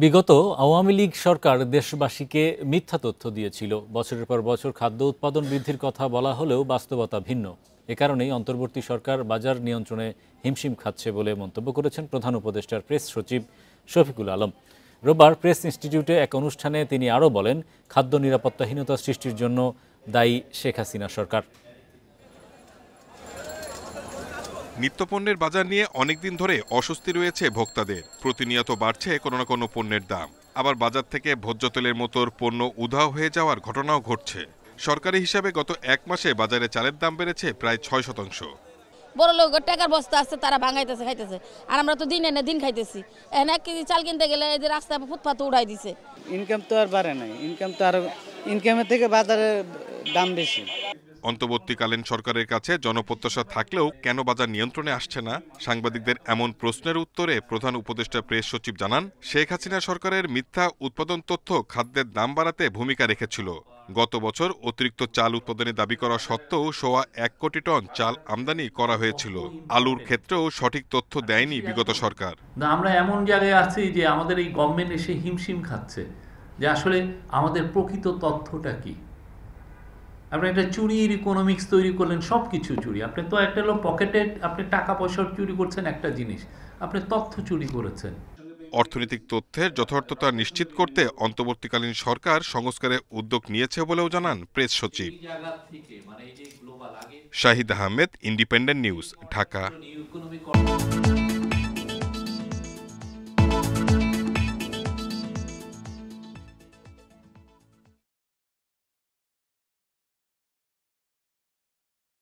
বিগত আওয়ামী লীগ সরকার দেশবাসীকে মিথ্যা তথ্য দিয়েছিল। বছরের পর বছর খাদ্য উৎপাদন বৃদ্ধির কথা বলা হলেও বাস্তবতা ভিন্ন। এ কারণেই অন্তর্বর্তী সরকার বাজার নিয়ন্ত্রণে হিমশিম খাচ্ছে বলে মন্তব্য করেছেন প্রধান উপদেষ্টার প্রেস সচিব শফিকুল আলম। রোববার প্রেস ইনস্টিটিউটে এক অনুষ্ঠানে তিনি আরও বলেন, খাদ্য নিরাপত্তাহীনতা সৃষ্টির জন্য দায়ী শেখ হাসিনা সরকার। নিত্যপণ্যের বাজার নিয়ে অনেকদিন ধরে অস্বস্তি রয়েছে ভোক্তাদের। প্রতিনিয়ত বাড়ছে কোনো না কোনো পণ্যের দাম, আবার বাজার থেকে ভোজ্য তেলের মতোর পণ্য উধাও হয়ে যাওয়ার ঘটনাও ঘটছে। সরকারি হিসাবে গত এক মাসে বাজারে চালের দাম বেড়েছে প্রায় 6%। বড় লোক টাকার বস্তা আছে, তারা ভাঙাইতেছে খাইতেছে, আর আমরা তো দিন এনে দিন খাইতেছি। এখন 1 কেজি চাল কিনতে গেলে এই যে রাস্তায় ফুটপাত উড়াই দিছে। ইনকাম তো আর বাড়ে নাই, ইনকাম তো আর ইনকামের থেকে বাজারের দাম বেশি। অন্তর্বর্তীকালীন সরকারের কাছে জনপ্রত্যাশা থাকলেও কেন বাজার নিয়ন্ত্রণে আসছে না? সাংবাদিকদের এমন প্রশ্নের উত্তরে প্রধান উপদেষ্টা প্রেস সচিব জানান, শেখ হাসিনা সরকারের মিথ্যা উৎপাদন তথ্য খাদ্যের দাম বাড়াতে ভূমিকা রেখেছিল। গত বছর অতিরিক্ত চাল উৎপাদনের দাবি করা সত্ত্বেও 1.25 কোটি টন চাল আমদানি করা হয়েছিল। আলুর ক্ষেত্রেও সঠিক তথ্য দেয়নি বিগত সরকার। আমরা এমন জায়গায় আছি যে আমাদের এই গভর্নমেন্ট এসে হিমশিম খাচ্ছে যে আসলে আমাদের প্রকৃত তথ্যটা কি। আপনি একটা চুরির ইকোনমিক্স তৈরি করলেন, সব কিছু চুরি। আপনি তো একটা লোক পকেটে আপনি টাকা পয়সা চুরি করছেন একটা জিনিস, আপনি তথ্য চুরি করেছেন। অর্থনৈতিক তথ্যের যথার্থতা নিশ্চিত করতে অন্তর্বর্তীকালীন সরকার সংস্কারের উদ্যোগ নিয়েছে বলেও জানান প্রেস সচিব। Shahid Ahmed, independent news, Dhaka.